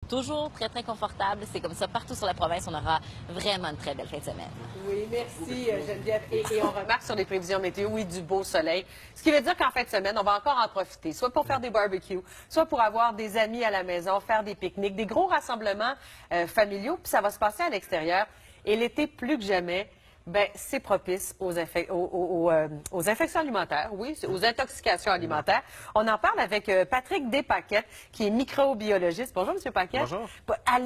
Toujours très, très confortable. C'est comme ça partout sur la province. On aura vraiment une très belle fin de semaine. Oui, merci Geneviève. Et on remarque sur les prévisions météo, oui, du beau soleil. Ce qui veut dire qu'en fin de semaine, on va encore en profiter, soit pour faire des barbecues, soit pour avoir des amis à la maison, faire des pique-niques, des gros rassemblements familiaux, puis ça va se passer à l'extérieur. Et l'été, plus que jamais, ben, c'est propice aux infections alimentaires, oui, aux intoxications alimentaires. On en parle avec Patrick Despaquettes, qui est microbiologiste. Bonjour, M. Paquette. Bonjour.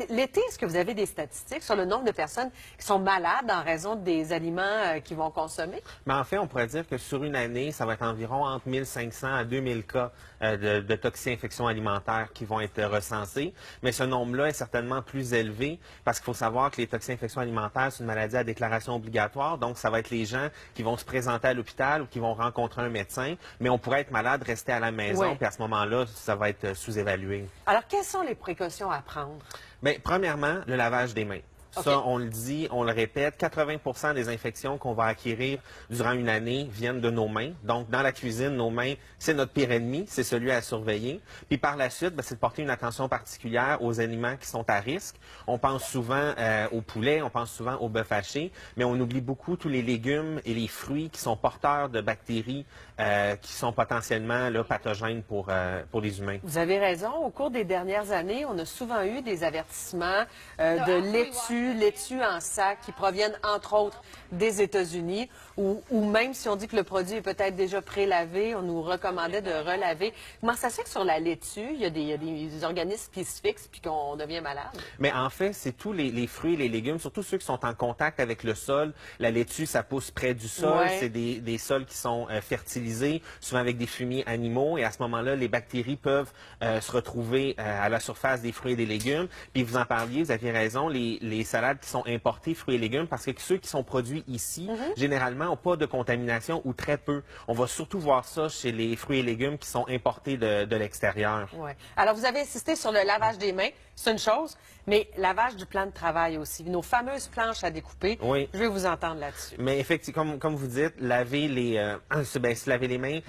L'été, est-ce que vous avez des statistiques sur le nombre de personnes qui sont malades en raison des aliments qu'ils vont consommer? Mais en fait, on pourrait dire que sur une année, ça va être environ entre 1500 à 2000 cas de toxi-infections alimentaires qui vont être recensés. Mais ce nombre-là est certainement plus élevé parce qu'il faut savoir que les toxi-infections alimentaires, c'est une maladie à déclaration obligatoire. Donc, ça va être les gens qui vont se présenter à l'hôpital ou qui vont rencontrer un médecin. Mais on pourrait être malade, rester à la maison, Oui. puis à ce moment-là, ça va être sous-évalué. Alors, quelles sont les précautions à prendre? Bien, premièrement, le lavage des mains. Ça, on le dit, on le répète, 80 des infections qu'on va acquérir durant une année viennent de nos mains. Donc, dans la cuisine, nos mains, c'est notre pire ennemi, c'est celui à surveiller. Puis par la suite, c'est de porter une attention particulière aux aliments qui sont à risque. On pense souvent au poulet, on pense souvent au bœuf haché, mais on oublie beaucoup tous les légumes et les fruits qui sont porteurs de bactéries qui sont potentiellement là, pathogènes pour les humains. Vous avez raison. Au cours des dernières années, on a souvent eu des avertissements de laitue en sac qui proviennent, entre autres, des États-Unis, ou même si on dit que le produit est peut-être déjà pré-lavé, on nous recommandait de relaver. Comment ça se fait que sur la laitue, il y a des organismes qui se fixent puis qu'on devient malade? Mais en fait, c'est tous les fruits et les légumes, surtout ceux qui sont en contact avec le sol. La laitue, ça pousse près du sol. Ouais. C'est des sols qui sont fertilisés, souvent avec des fumiers animaux. Et à ce moment-là, les bactéries peuvent se retrouver à la surface des fruits et des légumes. Puis vous en parliez, vous aviez raison, les salades qui sont importées, fruits et légumes, parce que ceux qui sont produits ici, généralement, n'ont pas de contamination ou très peu. On va surtout voir ça chez les fruits et légumes qui sont importés de l'extérieur. Ouais. Alors, vous avez insisté sur le lavage des mains, c'est une chose, mais lavage du plan de travail aussi. Nos fameuses planches à découper, Oui. je vais vous entendre là-dessus. Mais effectivement, comme vous dites, laver se laver les mains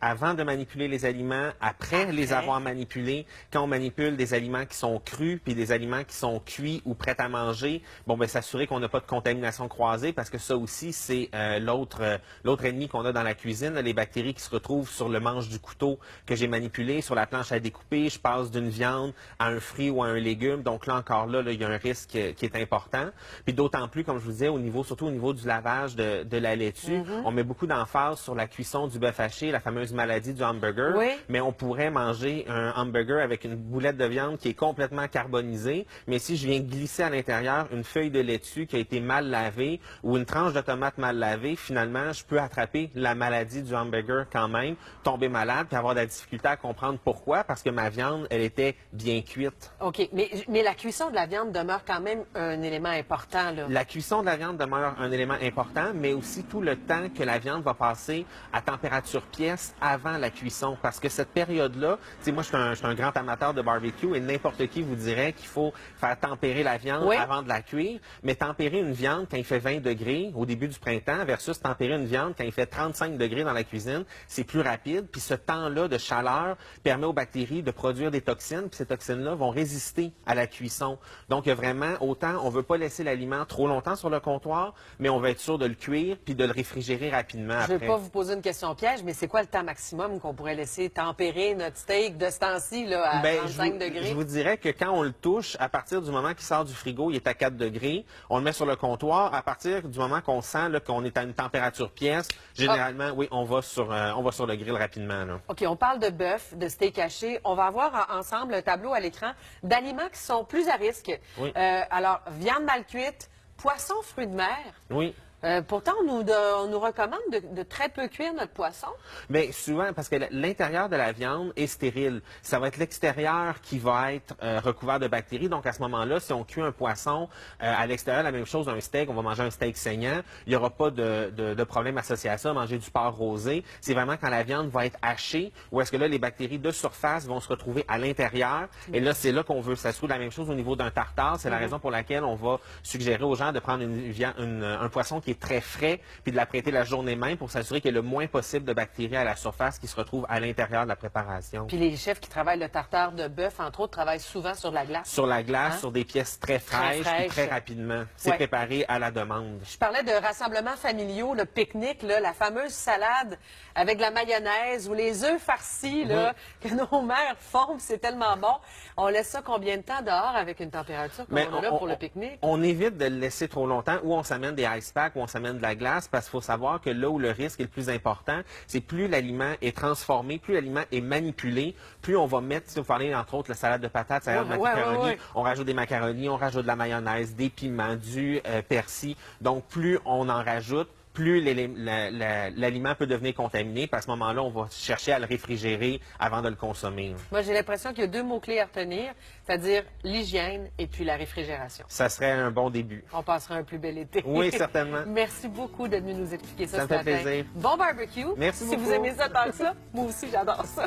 avant de manipuler les aliments, après les avoir manipulés. Quand on manipule des aliments qui sont crus puis des aliments qui sont cuits ou prêts à manger, s'assurer qu'on n'a pas de contamination croisée parce que ça aussi, c'est l'autre ennemi qu'on a dans la cuisine, les bactéries qui se retrouvent sur le manche du couteau que j'ai manipulé, sur la planche à découper. Je passe d'une viande à un fruit ou à un légume. Donc là, encore là, il y a un risque qui est important. Puis d'autant plus, comme je vous disais, surtout au niveau du lavage de la laitue, on met beaucoup d'emphase sur la cuisson du bœuf haché, la fameuse maladie du hamburger. Oui. Mais on pourrait manger un hamburger avec une boulette de viande qui est complètement carbonisée. Mais si je viens glisser à l'intérieur une feuille de laitue qui a été mal lavée ou une tranche de tomate mal lavée, finalement, je peux attraper la maladie du hamburger quand même, tomber malade, puis avoir de la difficulté à comprendre pourquoi, parce que ma viande, elle était bien cuite. OK, mais la cuisson de la viande demeure quand même un élément important, là. La cuisson de la viande demeure un élément important, mais aussi tout le temps que la viande va passer à température pièce avant la cuisson. Parce que cette période-là, tu sais, moi, je suis un grand amateur de barbecue et n'importe qui vous dirait qu'il faut faire tempérer la viande avant de la cuire. Mais tempérer une viande quand il fait 20 degrés au début du printemps versus tempérer une viande quand il fait 35 degrés dans la cuisine, c'est plus rapide. Puis ce temps-là de chaleur permet aux bactéries de produire des toxines. Puis ces toxines-là vont résister à la cuisson. Donc, il y a vraiment autant, on veut pas laisser l'aliment trop longtemps sur le comptoir, mais on va être sûr de le cuire puis de le réfrigérer rapidement après. Je ne vais pas vous poser une question piège, mais c'est quoi le temps maximum qu'on pourrait laisser tempérer notre steak de ce temps-ci là, à 35 degrés? Je vous dirais que quand on le touche, à partir du moment qu'il sort du frigo, il est à 4 degrés. On le met sur le comptoir. À partir du moment qu'on sent qu'on est à une température pièce, généralement, oui, on va sur le grill rapidement. Là. OK, on parle de bœuf, de steak haché. On va avoir ensemble un tableau à l'écran d'aliments qui sont plus à risque. Oui. Alors, viande mal cuite, poisson, fruits de mer. Oui. Pourtant, on nous recommande de très peu cuire notre poisson. Bien, souvent, parce que l'intérieur de la viande est stérile. Ça va être l'extérieur qui va être recouvert de bactéries. Donc, à ce moment-là, si on cuit un poisson à l'extérieur, la même chose d'un steak, on va manger un steak saignant, il n'y aura pas de problème associé à ça, manger du porc rosé. C'est vraiment quand la viande va être hachée, où est-ce que là, les bactéries de surface vont se retrouver à l'intérieur. Et là, c'est là qu'on veut s'assurer la même chose au niveau d'un tartare. C'est la raison pour laquelle on va suggérer aux gens de prendre un poisson qui est très frais, puis de l'apprêter la journée même pour s'assurer qu'il y a le moins possible de bactéries à la surface qui se retrouvent à l'intérieur de la préparation. Puis les chefs qui travaillent le tartare de bœuf, entre autres, travaillent souvent sur la glace. Sur la glace, Hein? sur des pièces très fraîches, puis très rapidement. C'est Ouais. préparé à la demande. Je parlais de rassemblements familiaux, le pique-nique, là, la fameuse salade avec de la mayonnaise ou les œufs farcis là, que nos mères font, c'est tellement bon. On laisse ça combien de temps dehors avec une température comme Mais on a là pour le pique-nique? on évite de le laisser trop longtemps, ou on s'amène des ice packs, ou on s'amène de la glace, parce qu'il faut savoir que là où le risque est le plus important, c'est plus l'aliment est transformé, plus l'aliment est manipulé, plus on va mettre, si vous parlez entre autres la salade de patates, salade de macaroni, on rajoute des macaronis, on rajoute de la mayonnaise, des piments, du persil. Donc plus on en rajoute, plus l'aliment peut devenir contaminé. Puis à ce moment-là, on va chercher à le réfrigérer avant de le consommer. Moi, j'ai l'impression qu'il y a 2 mots-clés à retenir, c'est-à-dire l'hygiène et puis la réfrigération. Ça serait un bon début. On passera un plus bel été. Oui, certainement. Merci beaucoup d'être venu nous expliquer ça Ça ce me fait matin. plaisir. Bon barbecue. Merci Si vous beaucoup. aimez ça tant que ça, moi aussi, j'adore ça.